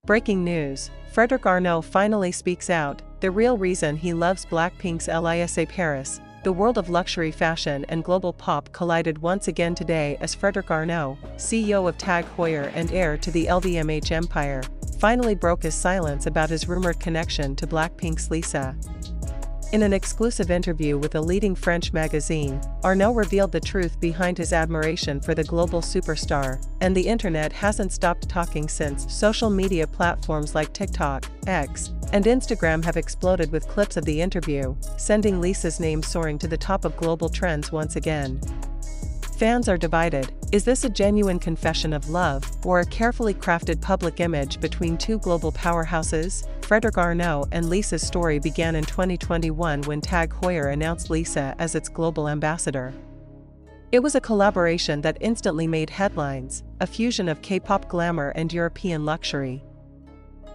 Breaking news, Fredrick Arnault finally speaks out, the real reason he loves BLACKPINK's Lisa Paris. The world of luxury fashion and global pop collided once again today as Fredrick Arnault, CEO of TAG Heuer and heir to the LVMH empire, finally broke his silence about his rumored connection to BLACKPINK's Lisa. In an exclusive interview with a leading French magazine, Arnault revealed the truth behind his admiration for the global superstar, and the internet hasn't stopped talking since. Social media platforms like TikTok, X, and Instagram have exploded with clips of the interview, sending Lisa's name soaring to the top of global trends once again. Fans are divided. Is this a genuine confession of love, or a carefully crafted public image between two global powerhouses? Fredrick Arnault and Lisa's story began in 2021 when TAG Heuer announced Lisa as its global ambassador. It was a collaboration that instantly made headlines, a fusion of K-pop glamour and European luxury.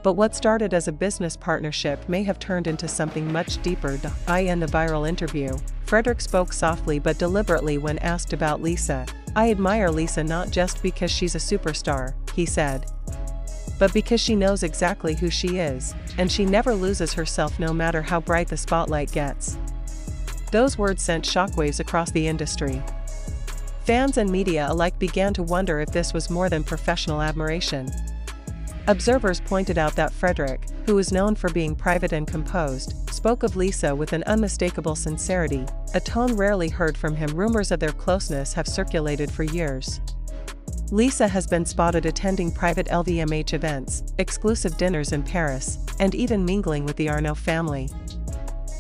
But what started as a business partnership may have turned into something much deeper. In the viral interview, Fredrick spoke softly but deliberately when asked about Lisa. "I admire Lisa not just because she's a superstar," he said, "but because she knows exactly who she is, and she never loses herself no matter how bright the spotlight gets." Those words sent shockwaves across the industry. Fans and media alike began to wonder if this was more than professional admiration. Observers pointed out that Fredrick, who is known for being private and composed, spoke of Lisa with an unmistakable sincerity, a tone rarely heard from him. Rumors of their closeness have circulated for years. Lisa has been spotted attending private LVMH events, exclusive dinners in Paris, and even mingling with the Arnault family.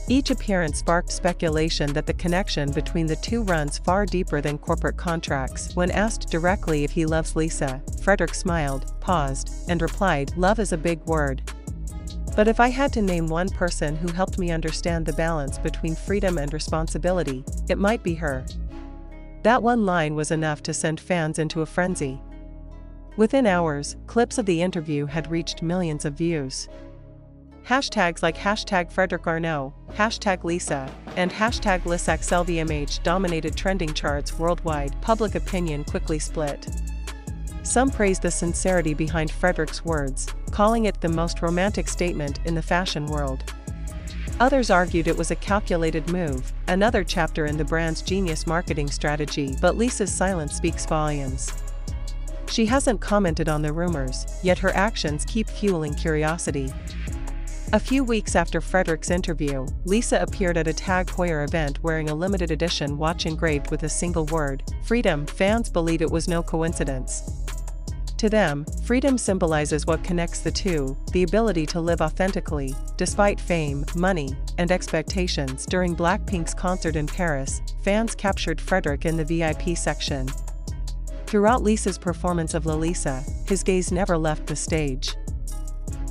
Each appearance sparked speculation that the connection between the two runs far deeper than corporate contracts. When asked directly if he loves Lisa, Fredrick smiled, paused, and replied, "Love is a big word. But if I had to name one person who helped me understand the balance between freedom and responsibility, it might be her." That one line was enough to send fans into a frenzy. Within hours, clips of the interview had reached millions of views. Hashtags like #Fredrick Arnault, #Lisa, and #LisaXLVMH dominated trending charts worldwide. Public opinion quickly split. Some praised the sincerity behind Fredrick's words, calling it the most romantic statement in the fashion world. Others argued it was a calculated move, another chapter in the brand's genius marketing strategy. But Lisa's silence speaks volumes. She hasn't commented on the rumors, yet her actions keep fueling curiosity. A few weeks after Fredrick's interview, Lisa appeared at a TAG Heuer event wearing a limited edition watch engraved with a single word, freedom. Fans believe it was no coincidence. To them, freedom symbolizes what connects the two, the ability to live authentically, despite fame, money, and expectations. During BLACKPINK's concert in Paris, fans captured Fredrick in the VIP section. Throughout Lisa's performance of La Lisa, his gaze never left the stage.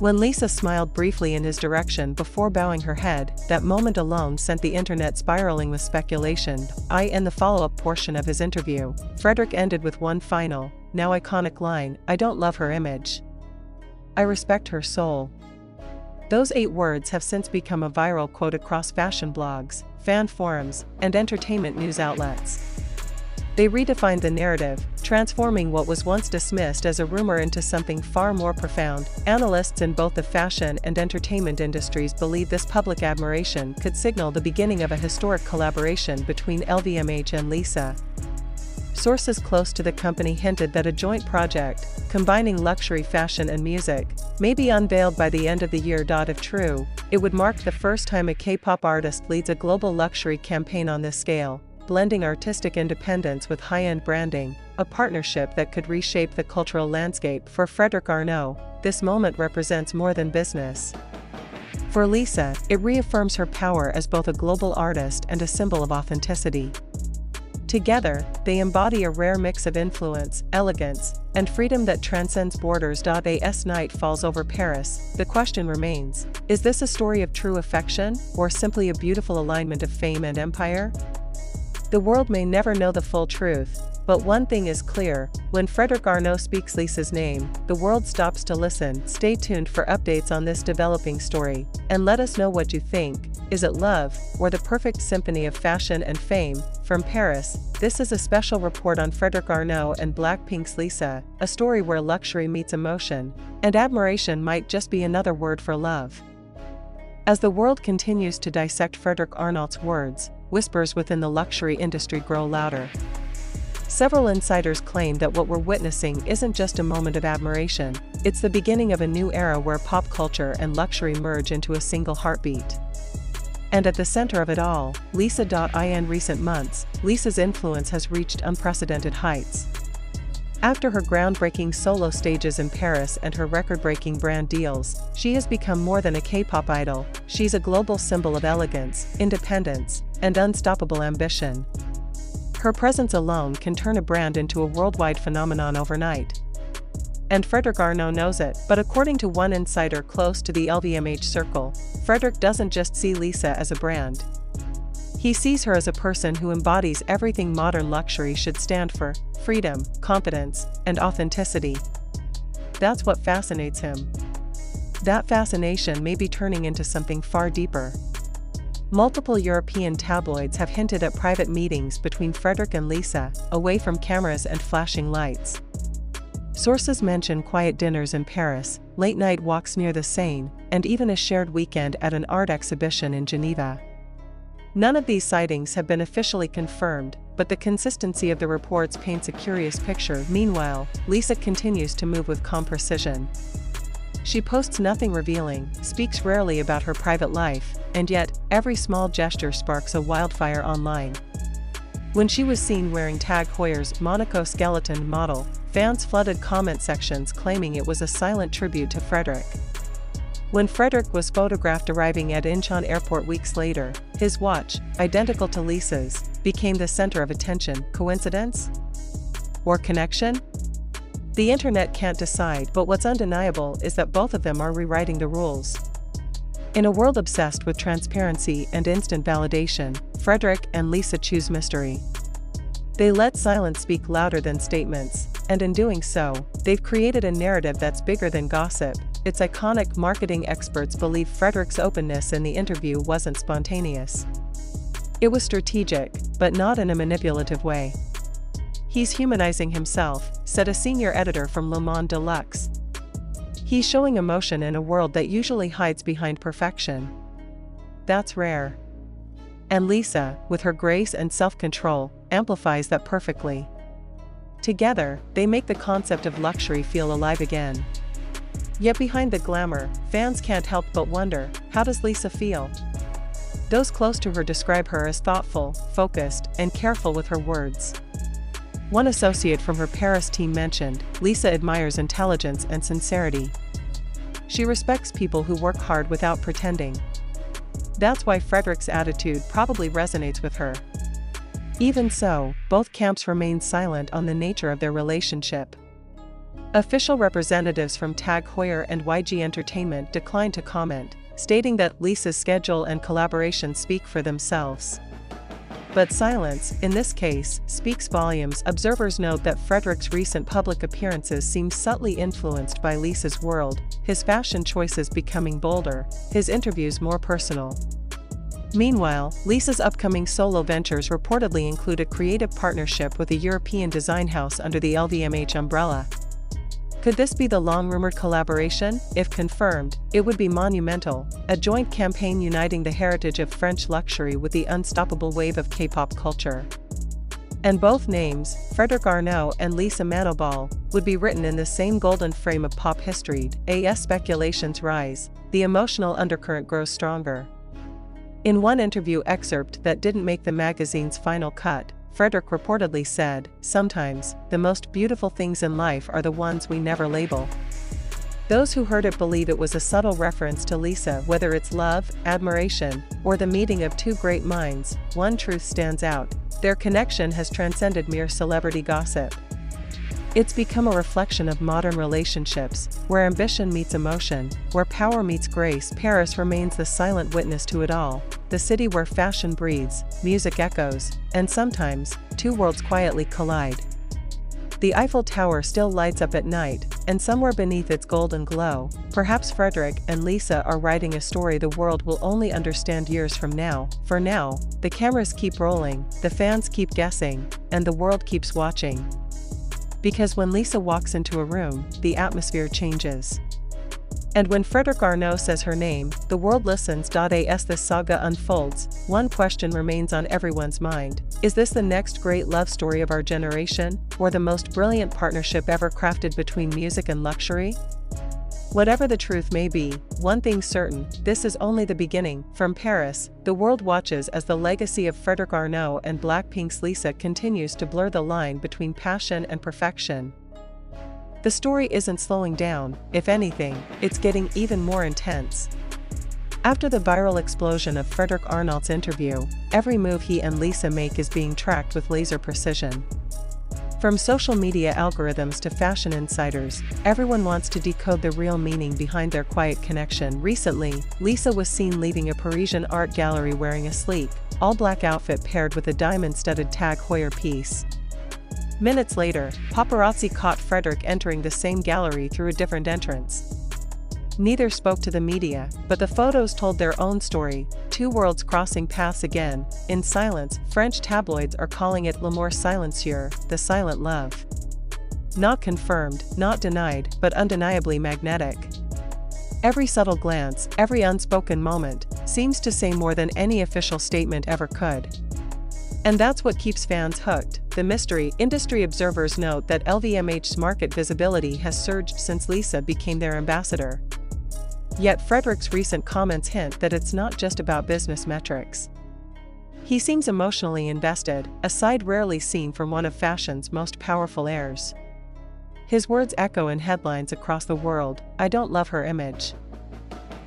When Lisa smiled briefly in his direction before bowing her head, that moment alone sent the internet spiraling with speculation. In the follow-up portion of his interview, Fredrick ended with one final, now iconic line, "I don't love her image. I respect her soul." Those 8 words have since become a viral quote across fashion blogs, fan forums, and entertainment news outlets. They redefined the narrative, transforming what was once dismissed as a rumor into something far more profound. Analysts in both the fashion and entertainment industries believe this public admiration could signal the beginning of a historic collaboration between LVMH and Lisa. Sources close to the company hinted that a joint project, combining luxury fashion and music, may be unveiled by the end of the year. If true, it would mark the first time a K-pop artist leads a global luxury campaign on this scale, blending artistic independence with high-end branding, a partnership that could reshape the cultural landscape. For Fredrick Arnault, this moment represents more than business. For Lisa, it reaffirms her power as both a global artist and a symbol of authenticity. Together, they embody a rare mix of influence, elegance, and freedom that transcends borders. As night falls over Paris, the question remains, is this a story of true affection, or simply a beautiful alignment of fame and empire? The world may never know the full truth, But one thing is clear, when Fredrick Arnault speaks Lisa's name, the world stops to listen. Stay tuned for updates on this developing story, and let us know what you think. Is it love, or the perfect symphony of fashion and fame? From Paris, this is a special report on Fredrick Arnault and BLACKPINK's Lisa, a story where luxury meets emotion, and admiration might just be another word for love. As the world continues to dissect Fredrick Arnault's words, whispers within the luxury industry grow louder. Several insiders claim that what we're witnessing isn't just a moment of admiration, it's the beginning of a new era where pop culture and luxury merge into a single heartbeat. And at the center of it all, Lisa. In recent months, Lisa's influence has reached unprecedented heights. After her groundbreaking solo stages in Paris and her record-breaking brand deals, she has become more than a K-pop idol. She's a global symbol of elegance, independence, and unstoppable ambition. Her presence alone can turn a brand into a worldwide phenomenon overnight. And Fredrick Arnault knows it, but according to one insider close to the LVMH circle, Fredrick doesn't just see Lisa as a brand. He sees her as a person who embodies everything modern luxury should stand for: freedom, confidence, and authenticity. That's what fascinates him. That fascination may be turning into something far deeper. Multiple European tabloids have hinted at private meetings between Fredrick and Lisa, away from cameras and flashing lights. Sources mention quiet dinners in Paris, late-night walks near the Seine, and even a shared weekend at an art exhibition in Geneva. None of these sightings have been officially confirmed, but the consistency of the reports paints a curious picture. Meanwhile, Lisa continues to move with calm precision. She posts nothing revealing, speaks rarely about her private life, and yet, every small gesture sparks a wildfire online. When she was seen wearing TAG Heuer's Monaco skeleton model, fans flooded comment sections claiming it was a silent tribute to Fredrick. When Fredrick was photographed arriving at Incheon airport weeks later, his watch, identical to Lisa's, became the center of attention. Coincidence? Or connection? The internet can't decide, but what's undeniable is that both of them are rewriting the rules. In a world obsessed with transparency and instant validation, Fredrick and Lisa choose mystery. They let silence speak louder than statements, and in doing so, they've created a narrative that's bigger than gossip. Its iconic marketing experts believe Fredrick's openness in the interview wasn't spontaneous. It was strategic, but not in a manipulative way. He's humanizing himself, said a senior editor from Le Monde Deluxe. He's showing emotion in a world that usually hides behind perfection. That's rare. And Lisa, with her grace and self-control, amplifies that perfectly. Together, they make the concept of luxury feel alive again. Yet behind the glamour, fans can't help but wonder, how does Lisa feel? Those close to her describe her as thoughtful, focused, and careful with her words. One associate from her Paris team mentioned, Lisa admires intelligence and sincerity. She respects people who work hard without pretending. That's why Fredrick's attitude probably resonates with her. Even so, both camps remain silent on the nature of their relationship. Official representatives from TAG Heuer and YG Entertainment declined to comment, stating that Lisa's schedule and collaboration speak for themselves. But silence, in this case, speaks volumes. Observers note that Fredrick's recent public appearances seem subtly influenced by Lisa's world, his fashion choices becoming bolder, his interviews more personal. Meanwhile, Lisa's upcoming solo ventures reportedly include a creative partnership with a European design house under the LVMH umbrella. Could this be the long-rumored collaboration? If confirmed, it would be monumental, a joint campaign uniting the heritage of French luxury with the unstoppable wave of K-pop culture. And both names, Fredrick Arnault and Lisa Manobal, would be written in the same golden frame of pop history. As speculations rise, the emotional undercurrent grows stronger. In one interview excerpt that didn't make the magazine's final cut, Fredrick reportedly said, "Sometimes, the most beautiful things in life are the ones we never label." Those who heard it believe it was a subtle reference to Lisa. Whether it's love, admiration, or the meeting of two great minds, one truth stands out: their connection has transcended mere celebrity gossip. It's become a reflection of modern relationships, where ambition meets emotion, where power meets grace. Paris remains the silent witness to it all, the city where fashion breathes, music echoes, and sometimes, two worlds quietly collide. The Eiffel Tower still lights up at night, and somewhere beneath its golden glow, perhaps Fredrick and Lisa are writing a story the world will only understand years from now. For now, the cameras keep rolling, the fans keep guessing, and the world keeps watching. Because when Lisa walks into a room, the atmosphere changes. And when Fredrick Arnault says her name, the world listens. As this saga unfolds, one question remains on everyone's mind. Is this the next great love story of our generation, or the most brilliant partnership ever crafted between music and luxury? Whatever the truth may be, one thing's certain, this is only the beginning. From Paris, the world watches as the legacy of Fredrick Arnault and BLACKPINK's Lisa continues to blur the line between passion and perfection. The story isn't slowing down, if anything, it's getting even more intense. After the viral explosion of Fredrick Arnault's interview, every move he and Lisa make is being tracked with laser precision. From social media algorithms to fashion insiders, everyone wants to decode the real meaning behind their quiet connection. Recently, Lisa was seen leaving a Parisian art gallery wearing a sleek, all-black outfit paired with a diamond-studded TAG Heuer piece. Minutes later, paparazzi caught Fredrick entering the same gallery through a different entrance. Neither spoke to the media, but the photos told their own story, two worlds crossing paths again. In silence, French tabloids are calling it l'amour silencieux, the silent love. Not confirmed, not denied, but undeniably magnetic. Every subtle glance, every unspoken moment, seems to say more than any official statement ever could. And that's what keeps fans hooked. The mystery. Industry observers note that LVMH's market visibility has surged since Lisa became their ambassador. Yet Fredrick's recent comments hint that it's not just about business metrics. He seems emotionally invested, a side rarely seen from one of fashion's most powerful heirs. His words echo in headlines across the world. I don't love her image.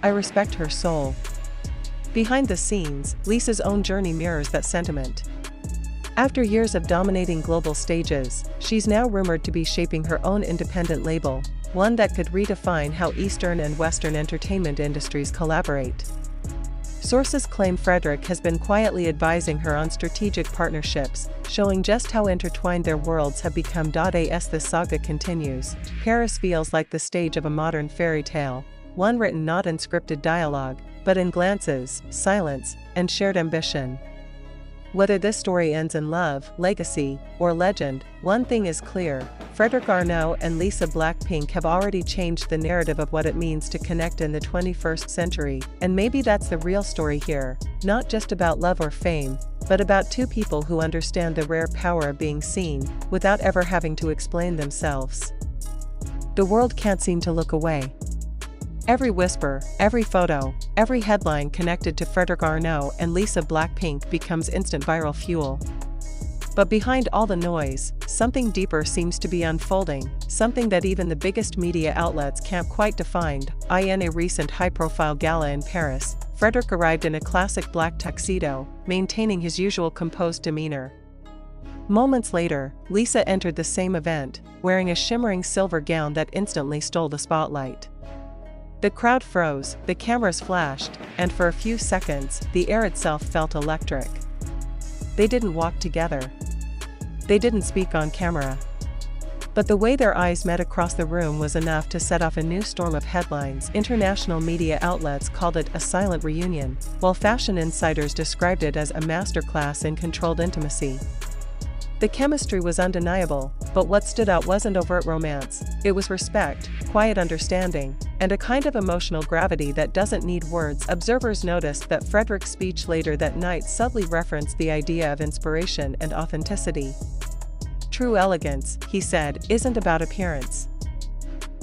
I respect her soul. Behind the scenes, Lisa's own journey mirrors that sentiment. After years of dominating global stages, she's now rumored to be shaping her own independent label, one that could redefine how Eastern and Western entertainment industries collaborate. Sources claim Fredrick has been quietly advising her on strategic partnerships, showing just how intertwined their worlds have become. As the saga continues, Paris feels like the stage of a modern fairy tale, one written not in scripted dialogue, but in glances, silence, and shared ambition. Whether this story ends in love, legacy, or legend, one thing is clear: Fredrick Arnault and Lisa BLACKPINK have already changed the narrative of what it means to connect in the 21st century, and maybe that's the real story here, not just about love or fame, but about two people who understand the rare power of being seen, without ever having to explain themselves. The world can't seem to look away. Every whisper, every photo, every headline connected to Fredrick Arnault and Lisa BLACKPINK becomes instant viral fuel. But behind all the noise, something deeper seems to be unfolding, something that even the biggest media outlets can't quite define. In a recent high-profile gala in Paris, Fredrick arrived in a classic black tuxedo, maintaining his usual composed demeanor. Moments later, Lisa entered the same event, wearing a shimmering silver gown that instantly stole the spotlight. The crowd froze, the cameras flashed, and for a few seconds, the air itself felt electric. They didn't walk together. They didn't speak on camera. But the way their eyes met across the room was enough to set off a new storm of headlines. International media outlets called it a silent reunion, while fashion insiders described it as a masterclass in controlled intimacy. The chemistry was undeniable, but what stood out wasn't overt romance, it was respect, quiet understanding, and a kind of emotional gravity that doesn't need words. Observers noticed that Fredrick's speech later that night subtly referenced the idea of inspiration and authenticity. True elegance, he said, isn't about appearance.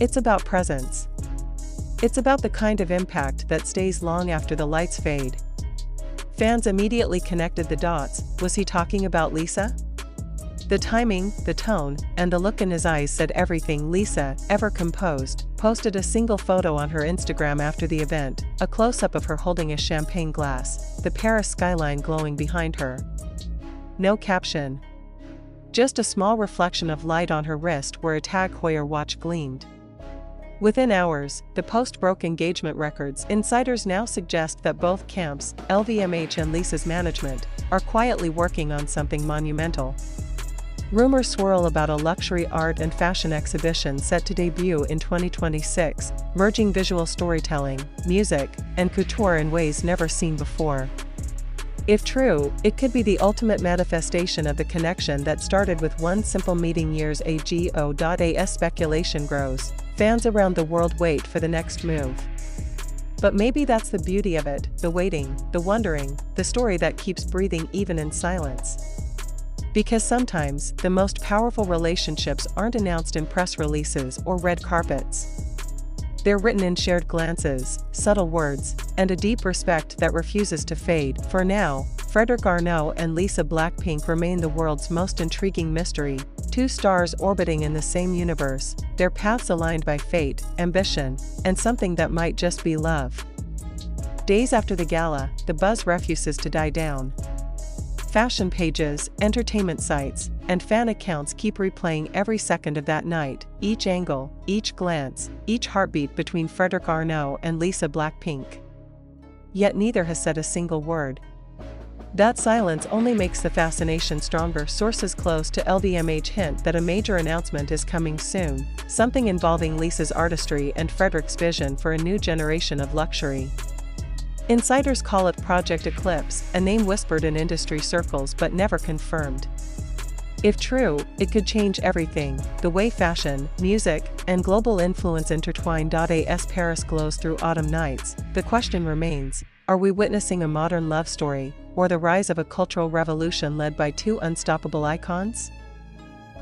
It's about presence. It's about the kind of impact that stays long after the lights fade. Fans immediately connected the dots. Was he talking about Lisa? The timing, the tone, and the look in his eyes said everything. Lisa, ever composed, posted a single photo on her Instagram after the event, a close-up of her holding a champagne glass, the Paris skyline glowing behind her. No caption. Just a small reflection of light on her wrist where a TAG Heuer watch gleamed. Within hours, the post broke engagement records. Insiders now suggest that both camps, LVMH and Lisa's management, are quietly working on something monumental. Rumors swirl about a luxury art and fashion exhibition set to debut in 2026, merging visual storytelling, music, and couture in ways never seen before. If true, it could be the ultimate manifestation of the connection that started with one simple meeting years ago. As speculation grows, fans around the world wait for the next move. But maybe that's the beauty of it, the waiting, the wondering, the story that keeps breathing even in silence. Because sometimes, the most powerful relationships aren't announced in press releases or red carpets. They're written in shared glances, subtle words, and a deep respect that refuses to fade. For now, Fredrick Arnault and Lisa BLACKPINK remain the world's most intriguing mystery, two stars orbiting in the same universe, their paths aligned by fate, ambition, and something that might just be love. Days after the gala, the buzz refuses to die down. Fashion pages, entertainment sites, and fan accounts keep replaying every second of that night, each angle, each glance, each heartbeat between Fredrick Arnault and Lisa BLACKPINK. Yet neither has said a single word. That silence only makes the fascination stronger. Sources close to LVMH hint that a major announcement is coming soon, something involving Lisa's artistry and Fredrick's vision for a new generation of luxury. Insiders call it Project Eclipse, a name whispered in industry circles but never confirmed. If true, it could change everything, the way fashion, music, and global influence intertwine. As Paris glows through autumn nights, the question remains, are we witnessing a modern love story, or the rise of a cultural revolution led by two unstoppable icons?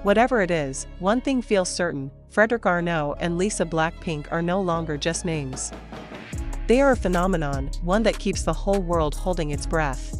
Whatever it is, one thing feels certain, Fredrick Arnault and Lisa BLACKPINK are no longer just names. They are a phenomenon, one that keeps the whole world holding its breath.